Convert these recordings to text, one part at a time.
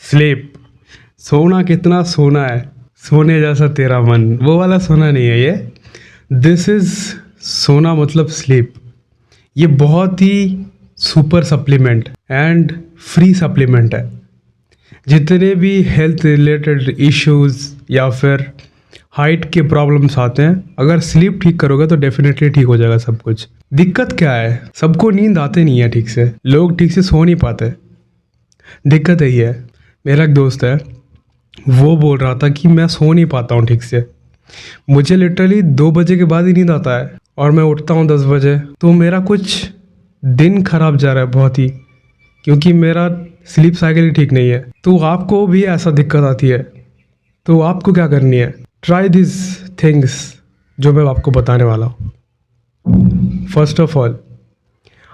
Sleep. सोना कितना सोना है, सोने जैसा तेरा मन, वो वाला सोना नहीं है ये। दिस इज़ सोना मतलब स्लीप। ये बहुत ही super supplement and free supplement है। जितने भी हेल्थ रिलेटेड इश्यूज़ या फिर हाइट के प्रॉब्लम्स आते हैं, अगर स्लीप ठीक करोगे तो डेफिनेटली ठीक हो जाएगा सब कुछ। दिक्कत क्या है, सबको नींद आते नहीं है ठीक से, लोग ठीक से सो नहीं पाते। दिक्कत यही है। मेरा एक दोस्त है, वो बोल रहा था कि मैं सो नहीं पाता हूँ ठीक से। मुझे लिटरली 2 बजे के बाद ही नींद आता है और मैं उठता हूँ 10 बजे, तो मेरा कुछ दिन खराब जा रहा है बहुत ही, क्योंकि मेरा स्लीप साइकिल ही ठीक नहीं है। तो आपको भी ऐसा दिक्कत आती है तो आपको क्या करनी है, ट्राई दिस थिंग्स जो मैं आपको बताने वाला हूँ। फर्स्ट ऑफ ऑल,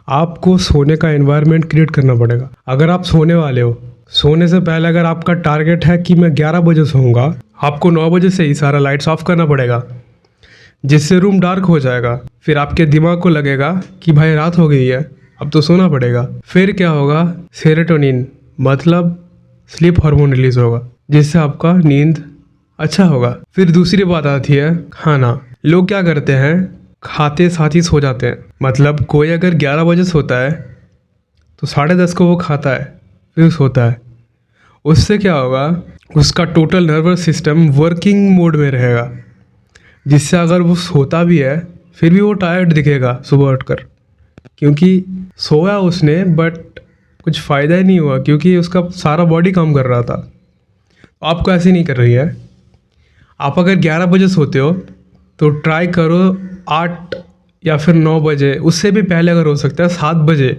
आपको सोने का एनवायरनमेंट क्रिएट करना पड़ेगा। अगर आप सोने वाले हो, सोने से पहले अगर आपका टारगेट है कि मैं 11 बजे सोऊंगा, आपको 9 बजे से ही सारा लाइट्स ऑफ करना पड़ेगा, जिससे रूम डार्क हो जाएगा। फिर आपके दिमाग को लगेगा कि भाई रात हो गई है, अब तो सोना पड़ेगा। फिर क्या होगा, सेरोटोनिन मतलब स्लीप हार्मोन रिलीज होगा, जिससे आपका नींद अच्छा होगा। फिर दूसरी बात आती है खाना। लोग क्या करते हैं, खाते साथ ही सो जाते हैं। मतलब कोई अगर 11 बजे सोता है तो 10:30 को वो खाता है फिर सोता है। उससे क्या होगा, उसका total nervous system working mode में रहेगा, जिससे अगर वो सोता भी है फिर भी वो टायर्ड दिखेगा सुबह उठकर, क्योंकि सोया उसने बट कुछ फ़ायदा ही नहीं हुआ, क्योंकि उसका सारा बॉडी काम कर रहा था। आपको ऐसे नहीं कर रही है। आप अगर 11 बजे सोते हो तो ट्राई करो 8 या फिर 9 बजे, उससे भी पहले अगर हो सकता है 7 बजे,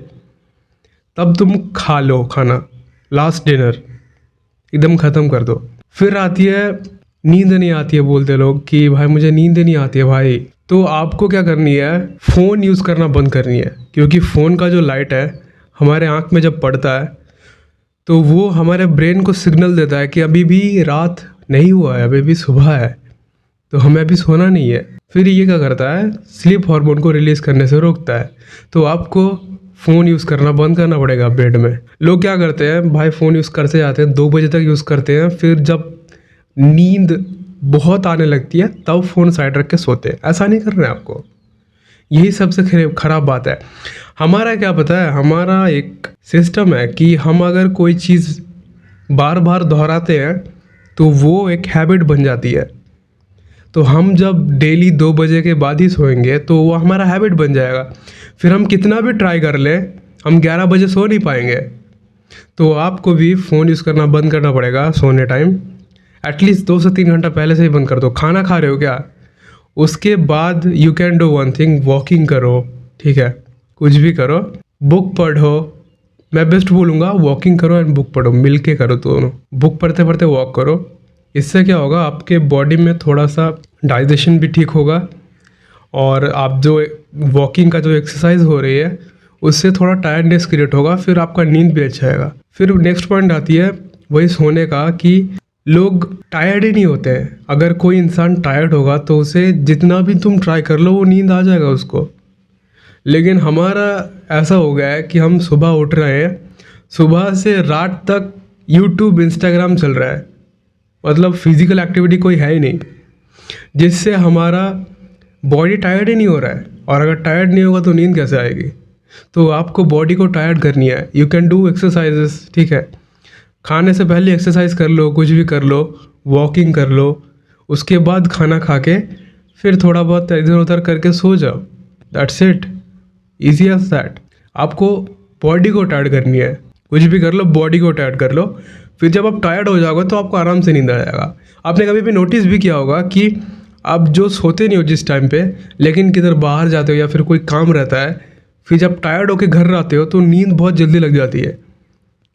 तब तुम खा लो खाना, लास्ट डिनर एकदम ख़त्म कर दो। फिर आती है नींद नहीं आती है, बोलते लोग कि भाई मुझे नींद नहीं आती है भाई। तो आपको क्या करनी है, फ़ोन यूज़ करना बंद करनी है, क्योंकि फ़ोन का जो लाइट है हमारे आँख में जब पड़ता है तो वो हमारे ब्रेन को सिग्नल देता है कि अभी भी रात नहीं हुआ है, अभी भी सुबह है, तो हमें अभी सोना नहीं है। फिर ये क्या करता है, स्लीप हार्मोन को रिलीज़ करने से रोकता है। तो आपको फ़ोन यूज़ करना बंद करना पड़ेगा बेड में। लोग क्या करते हैं भाई, फ़ोन यूज़ करते जाते हैं, 2 बजे तक यूज़ करते हैं, फिर जब नींद बहुत आने लगती है तब फ़ोन साइड रख के सोते हैं। ऐसा नहीं करना है आपको, यही सबसे ख़राब बात है। हमारा क्या पता है, हमारा एक सिस्टम है कि हम अगर कोई चीज़ बार बार दोहराते हैं तो वो एक हैबिट बन जाती है। तो हम जब डेली 2 बजे के बाद ही सोएंगे तो वो हमारा हैबिट बन जाएगा। फिर हम कितना भी ट्राई कर लें, हम 11 बजे सो नहीं पाएंगे। तो आपको भी फ़ोन यूज़ करना बंद करना पड़ेगा सोने टाइम। एटलीस्ट 2 से 3 घंटा पहले से ही बंद कर दो। खाना खा रहे हो क्या, उसके बाद you can do one thing, walking करो, ठीक है, कुछ भी करो, बुक पढ़ो। मैं बेस्ट बोलूँगा वॉकिंग करो एंड बुक पढ़ो, मिल के करो दोनों। बुक पढ़ते पढ़ते वॉक करो। इससे क्या होगा, आपके बॉडी में थोड़ा सा डाइजेशन भी ठीक होगा, और आप जो वॉकिंग का जो एक्सरसाइज हो रही है उससे थोड़ा टायर्डनेस क्रिएट होगा, फिर आपका नींद भी अच्छा आएगा। फिर नेक्स्ट पॉइंट आती है वही सोने का, कि लोग टायर्ड ही नहीं होते हैं। अगर कोई इंसान टायर्ड होगा तो उसे जितना भी तुम ट्राई कर लो वो नींद आ जाएगा उसको। लेकिन हमारा ऐसा हो गया है कि हम सुबह उठ रहे हैं, सुबह से रात तक यूट्यूब इंस्टाग्राम चल रहा है, मतलब फिजिकल एक्टिविटी कोई है ही नहीं, जिससे हमारा बॉडी टायर्ड ही नहीं हो रहा है। और अगर टायर्ड नहीं होगा तो नींद कैसे आएगी। तो आपको बॉडी को टायर्ड करनी है। यू कैन डू एक्सरसाइजेस, ठीक है, खाने से पहले एक्सरसाइज कर लो, कुछ भी कर लो, वॉकिंग कर लो, उसके बाद खाना खा के फिर थोड़ा बहुत इधर उधर करके सो जाओ। That's it, easy as that. आपको बॉडी को टायर्ड करनी है, कुछ भी कर लो, बॉडी को टायर्ड कर लो। फिर जब आप टायर्ड हो जाओगे तो आपको आराम से नींद आ जाएगा। आपने कभी भी नोटिस भी किया होगा कि आप जो सोते नहीं हो जिस टाइम पे, लेकिन किधर बाहर जाते हो या फिर कोई काम रहता है, फिर जब टायर्ड होके घर आते हो तो नींद बहुत जल्दी लग जाती है,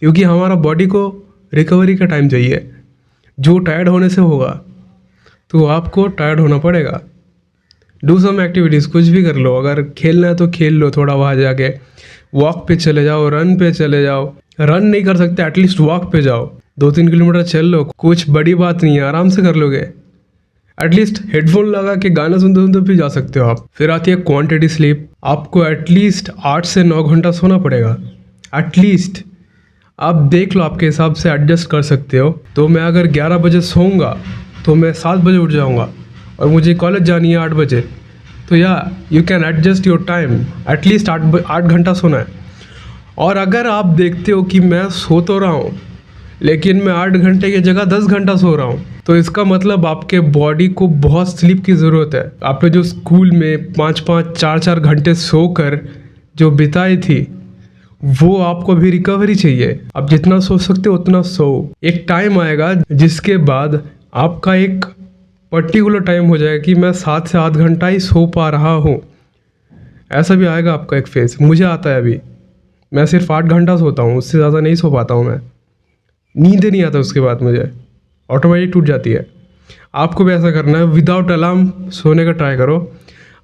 क्योंकि हमारा बॉडी को रिकवरी का टाइम चाहिए जो टायर्ड होने से होगा। तो आपको टायर्ड होना पड़ेगा। डू सम एक्टिविटीज़, कुछ भी कर लो। अगर खेलना है तो खेल लो, थोड़ा वहाँ जाके वॉक पे चले जाओ, रन पे चले जाओ। रन नहीं कर सकते, एटलीस्ट वॉक पे जाओ, 2-3 किलोमीटर चल लो, कुछ बड़ी बात नहीं है, आराम से कर लोगे। एटलीस्ट हेडफोन लगा के गाना सुनते सुनते भी जा सकते हो आप। फिर आती है क्वांटिटी स्लीप। आपको एटलीस्ट 8 से 9 घंटा सोना पड़ेगा, एटलीस्ट। आप देख लो, आपके हिसाब से एडजस्ट कर सकते हो। तो मैं अगर 11 बजे सोऊंगा तो मैं 7 बजे उठ जाऊंगा और मुझे कॉलेज जानी है 8 बजे, तो या you can adjust your time, at least 8 घंटा सोना है। और अगर आप देखते हो कि मैं सो तो रहा हूँ लेकिन मैं 8 घंटे की जगह 10 घंटा सो रहा हूँ, तो इसका मतलब आपके बॉडी को बहुत स्लीप की ज़रूरत है। आपने जो स्कूल में 5-5 4-4 घंटे सोकर जो बिताई थी, वो आपको भी रिकवरी चाहिए। आप जितना सो सकते हो उतना सो। एक टाइम आएगा जिसके बाद आपका एक पर्टिकुलर टाइम हो जाएगा कि मैं 7 से 8 घंटा ही सो पा रहा हूँ। ऐसा भी आएगा आपका एक फेज, मुझे आता है अभी। मैं सिर्फ 8 घंटा सोता हूँ, उससे ज़्यादा नहीं सो पाता हूँ मैं। नींद नहीं आता उसके बाद, मुझे ऑटोमेटिक टूट जाती है। आपको भी ऐसा करना है, विदाउट अलार्म सोने का ट्राई करो।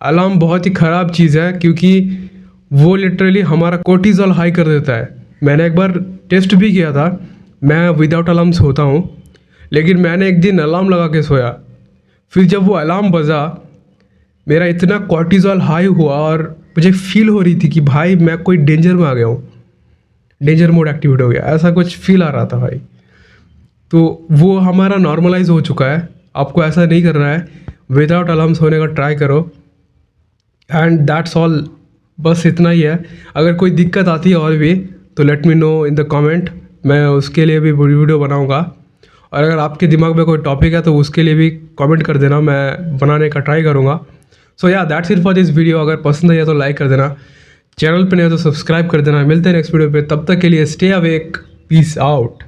अलार्म बहुत ही ख़राब चीज़ है क्योंकि वो लिटरली हमारा कोर्टिजोल हाई कर देता है। मैंने एक बार टेस्ट भी किया था, मैं विदाउट अलार्म सोता हूँ, लेकिन मैंने एक दिन अलार्म लगा के सोया। फिर जब वो अलार्म बजा, मेरा इतना कोर्टिजोल हाई हुआ और मुझे फील हो रही थी कि भाई मैं कोई डेंजर में आ गया हूँ, डेंजर मोड एक्टिवेट हो गया, ऐसा कुछ फील आ रहा था भाई। तो वो हमारा नॉर्मलाइज हो चुका है। आपको ऐसा नहीं करना है, विदाउट अलार्म सोने का ट्राई करो। एंड दैट्स ऑल, बस इतना ही है। अगर कोई दिक्कत आती है और भी तो let me know in the comment, मैं उसके लिए भी वीडियो बनाऊंगा। और अगर आपके दिमाग में कोई टॉपिक है तो उसके लिए भी कमेंट कर देना, मैं बनाने का ट्राई करूँगा। सो या that's it for this video. अगर पसंद आई है तो लाइक कर देना, चैनल पे नहीं हो तो सब्सक्राइब कर देना। मिलते हैं नेक्स्ट वीडियो पे, तब तक के लिए स्टे अवेक, पीस आउट।